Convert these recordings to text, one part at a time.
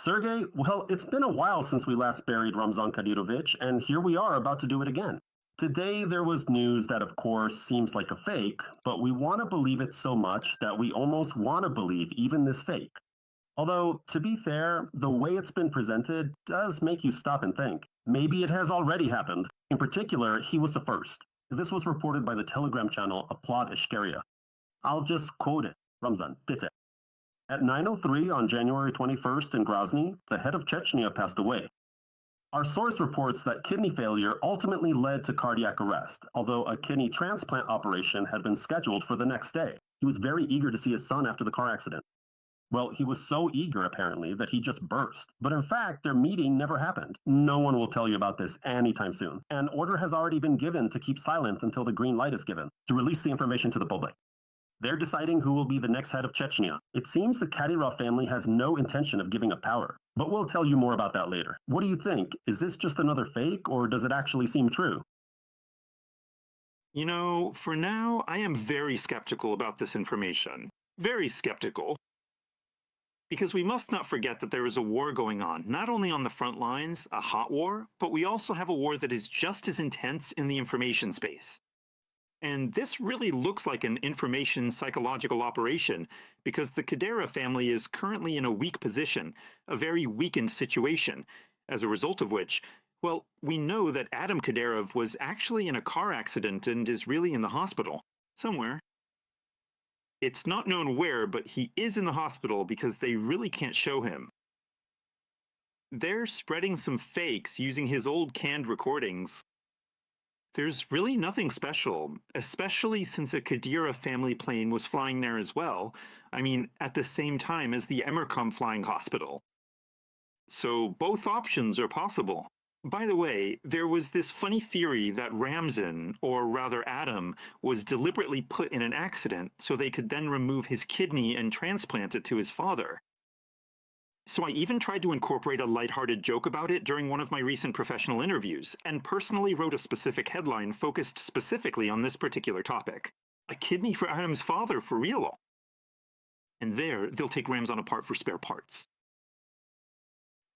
Sergei, well, it's been a while since we last buried Ramzan Kadyrovich, and here we are about to do it again. Today there was news that, of course, seems like a fake, but we want to believe it so much that we almost want to believe even this fake. Although, to be fair, the way it's been presented does make you stop and think. Maybe it has already happened. In particular, he was the first. This was reported by the Telegram channel Applaud Ishkeria. I'll just quote it. Ramzan, bitte. At 9:03 on January 21st in Grozny, the head of Chechnya passed away. Our source reports that kidney failure ultimately led to cardiac arrest, although a kidney transplant operation had been scheduled for the next day. He was very eager to see his son after the car accident. Well, he was so eager, apparently, that he just burst. But in fact, their meeting never happened. No one will tell you about this anytime soon. An order has already been given to keep silent until the green light is given, to release the information to the public. They're deciding who will be the next head of Chechnya. It seems the Kadyrov family has no intention of giving up power. But we'll tell you more about that later. What do you think? Is this just another fake, or does it actually seem true? You know, for now, I am very skeptical about this information. Very skeptical. Because we must not forget that there is a war going on, not only on the front lines, a hot war, but we also have a war that is just as intense in the information space. And this really looks like an information psychological operation because the Kadyrov family is currently in a weak position, a very weakened situation, as a result of which, well, we know that Adam Kadyrov was actually in a car accident and is really in the hospital, somewhere. It's not known where, but he is in the hospital because they really can't show him. They're spreading some fakes using his old canned recordings. There's really nothing special, especially since a Kadyrov family plane was flying there as well. I mean, at the same time as the Emercom flying hospital. So both options are possible. By the way, there was this funny theory that Ramzan, or rather Adam, was deliberately put in an accident so they could then remove his kidney and transplant it to his father. So I even tried to incorporate a lighthearted joke about it during one of my recent professional interviews, and personally wrote a specific headline focused specifically on this particular topic. A kidney for Adam's father, for real. And there, they'll take Ramzan apart for spare parts.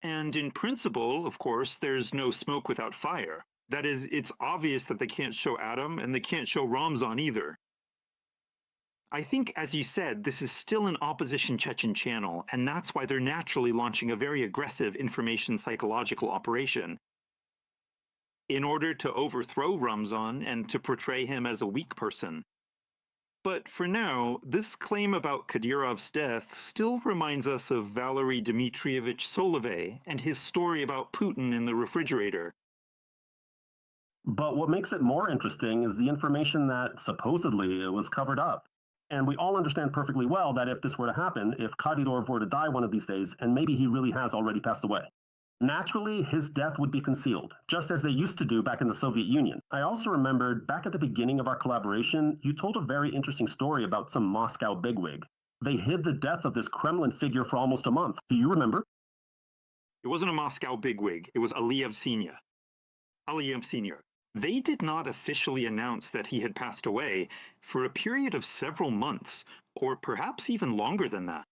And in principle, of course, there's no smoke without fire. That is, it's obvious that they can't show Adam, and they can't show Ramzan either. I think, as you said, this is still an opposition Chechen channel, and that's why they're naturally launching a very aggressive information psychological operation. In order to overthrow Ramzan and to portray him as a weak person. But for now, this claim about Kadyrov's death still reminds us of Valery Dmitrievich Solovey and his story about Putin in the refrigerator. But what makes it more interesting is the information that supposedly it was covered up. And we all understand perfectly well that if this were to happen, if Kadyrov were to die one of these days, and maybe he really has already passed away, naturally his death would be concealed, just as they used to do back in the Soviet Union. I also remembered back at the beginning of our collaboration, you told a very interesting story about some Moscow bigwig. They hid the death of this Kremlin figure for almost a month. Do you remember? It wasn't a Moscow bigwig, it was Aliyev Senior. Aliyev Senior. They did not officially announce that he had passed away for a period of several months, or perhaps even longer than that.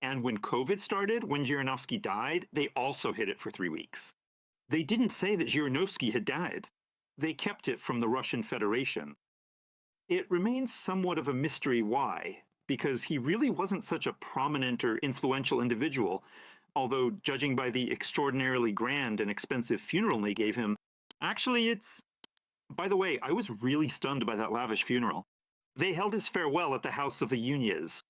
And when COVID started, when Zhirinovsky died, they also hid it for 3 weeks. They didn't say that Zhirinovsky had died. They kept it from the Russian Federation. It remains somewhat of a mystery why, because he really wasn't such a prominent or influential individual, although judging by the extraordinarily grand and expensive funeral they gave him, actually, it's... By the way, I was really stunned by that lavish funeral. They held his farewell at the house of the Unyas.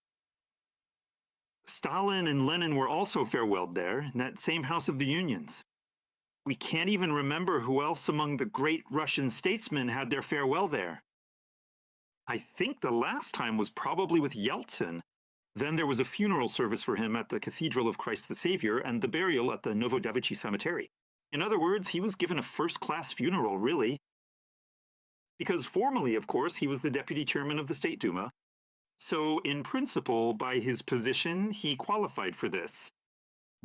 Stalin and Lenin were also farewelled there, in that same house of the Unions. We can't even remember who else among the great Russian statesmen had their farewell there. I think the last time was probably with Yeltsin. Then there was a funeral service for him at the Cathedral of Christ the Savior and the burial at the Novodevichy Cemetery. In other words, he was given a first-class funeral, really. Because formally, of course, he was the deputy chairman of the State Duma. So, in principle, by his position, he qualified for this.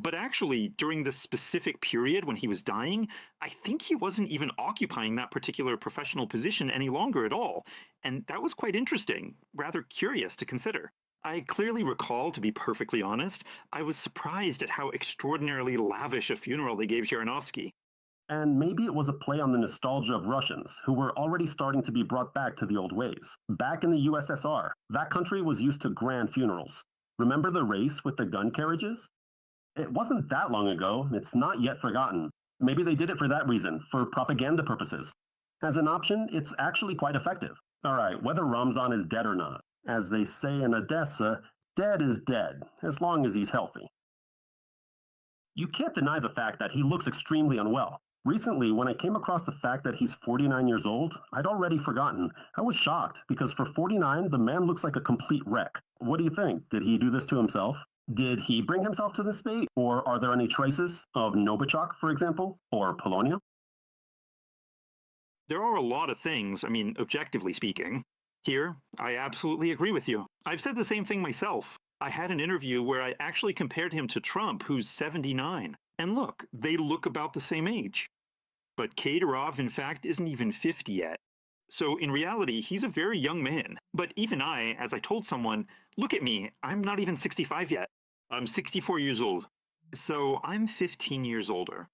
But actually, during the specific period when he was dying, I think he wasn't even occupying that particular professional position any longer at all. And that was quite interesting, rather curious to consider. I clearly recall, to be perfectly honest, I was surprised at how extraordinarily lavish a funeral they gave Zhirnovsky. And maybe it was a play on the nostalgia of Russians, who were already starting to be brought back to the old ways. Back in the USSR, that country was used to grand funerals. Remember the race with the gun carriages? It wasn't that long ago, it's not yet forgotten. Maybe they did it for that reason, for propaganda purposes. As an option, it's actually quite effective. Alright, whether Ramzan is dead or not, as they say in Odessa, dead is dead, as long as he's healthy. You can't deny the fact that he looks extremely unwell. Recently, when I came across the fact that he's 49 years old, I'd already forgotten. I was shocked because for 49, the man looks like a complete wreck. What do you think? Did he do this to himself? Did he bring himself to this fate? Or are there any traces of Novichok, for example, or Polonia? There are a lot of things, I mean, objectively speaking. Here, I absolutely agree with you. I've said the same thing myself. I had an interview where I actually compared him to Trump, who's 79. And look, they look about the same age. But Kadyrov, in fact, isn't even 50 yet. So in reality, he's a very young man. But even I, as I told someone, look at me, I'm not even 65 yet. I'm 64 years old. So I'm 15 years older.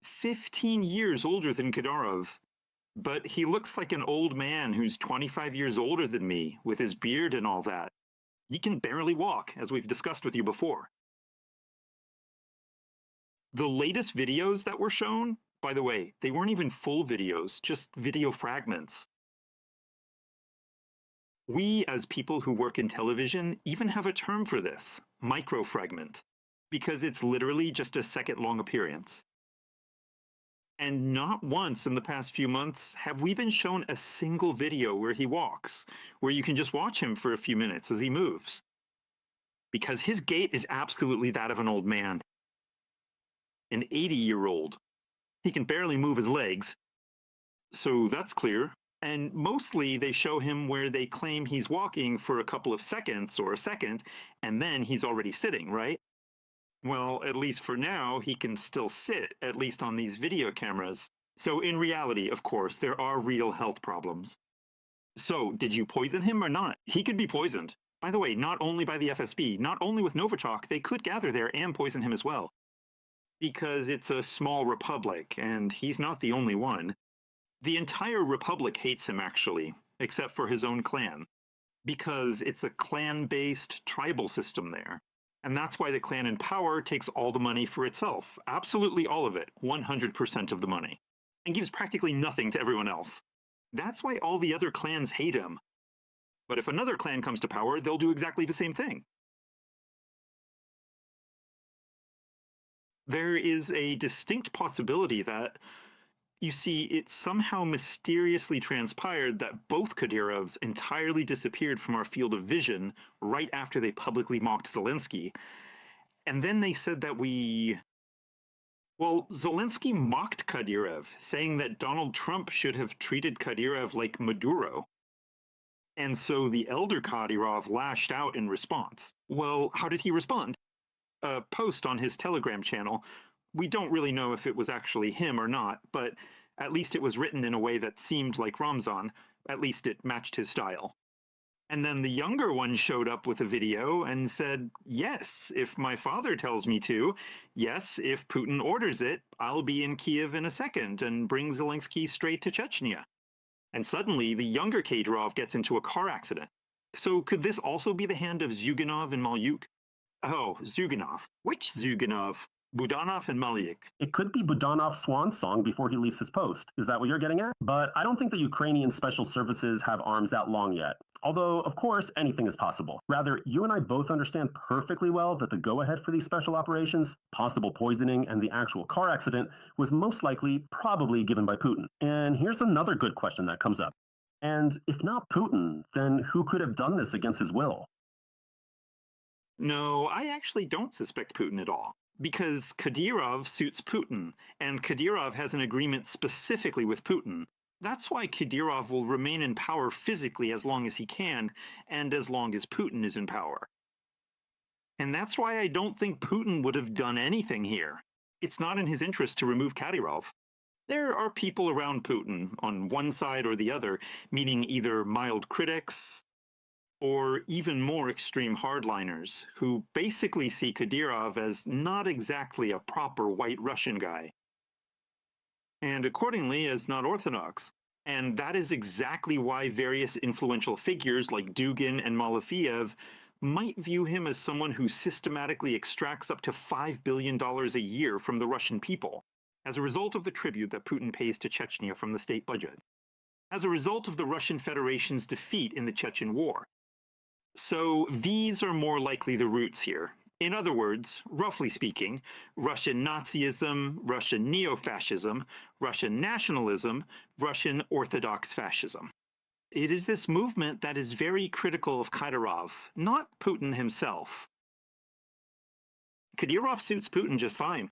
15 years older than Kadyrov. But he looks like an old man who's 25 years older than me, with his beard and all that. He can barely walk, as we've discussed with you before. The latest videos that were shown, by the way, they weren't even full videos, just video fragments. We, as people who work in television, even have a term for this, microfragment, because it's literally just a second-long appearance. And not once in the past few months have we been shown a single video where he walks, where you can just watch him for a few minutes as he moves. Because his gait is absolutely that of an old man, an 80-year-old. He can barely move his legs, so that's clear. And mostly they show him where they claim he's walking for a couple of seconds or a second, and then he's already sitting, right? Well, at least for now, he can still sit, at least on these video cameras. So in reality, of course, there are real health problems. So, did you poison him or not? He could be poisoned. By the way, not only by the FSB, not only with Novichok, they could gather there and poison him as well. Because it's a small republic, and he's not the only one. The entire republic hates him, actually, except for his own clan. Because it's a clan-based tribal system there. And that's why the clan in power takes all the money for itself. Absolutely all of it, 100% of the money. And gives practically nothing to everyone else. That's why all the other clans hate him. But if another clan comes to power, they'll do exactly the same thing. There is a distinct possibility that, you see, it somehow mysteriously transpired that both Kadyrovs entirely disappeared from our field of vision right after they publicly mocked Zelensky. And then they said that well, Zelensky mocked Kadyrov, saying that Donald Trump should have treated Kadyrov like Maduro. And so the elder Kadyrov lashed out in response. Well, how did he respond? A post on his Telegram channel. We don't really know if it was actually him or not, but at least it was written in a way that seemed like Ramzan. At least it matched his style. And then the younger one showed up with a video and said, yes, if my father tells me to, yes, if Putin orders it, I'll be in Kiev in a second and bring Zelensky straight to Chechnya. And suddenly the younger Kadyrov gets into a car accident. So could this also be the hand of Zyuganov and Malyuk? Oh, Zyuganov. Which Zyuganov? Budanov and Malyuk. It could be Budanov's swan song before he leaves his post. Is that what you're getting at? But I don't think the Ukrainian special services have arms that long yet. Although, of course, anything is possible. Rather, you and I both understand perfectly well that the go-ahead for these special operations, possible poisoning, and the actual car accident was most likely probably given by Putin. And here's another good question that comes up. And if not Putin, then who could have done this against his will? No, I actually don't suspect Putin at all. Because Kadyrov suits Putin, and Kadyrov has an agreement specifically with Putin. That's why Kadyrov will remain in power physically as long as he can, and as long as Putin is in power. And that's why I don't think Putin would have done anything here. It's not in his interest to remove Kadyrov. There are people around Putin, on one side or the other, meaning either mild critics, or even more extreme hardliners who basically see Kadyrov as not exactly a proper white Russian guy, and accordingly as not orthodox. And that is exactly why various influential figures like Dugin and Malafiev might view him as someone who systematically extracts up to $5 billion a year from the Russian people, as a result of the tribute that Putin pays to Chechnya from the state budget, as a result of the Russian Federation's defeat in the Chechen War. So these are more likely the roots here. In other words, roughly speaking, Russian Nazism, Russian neo-fascism, Russian nationalism, Russian Orthodox fascism. It is this movement that is very critical of Kadyrov, not Putin himself. Kadyrov suits Putin just fine.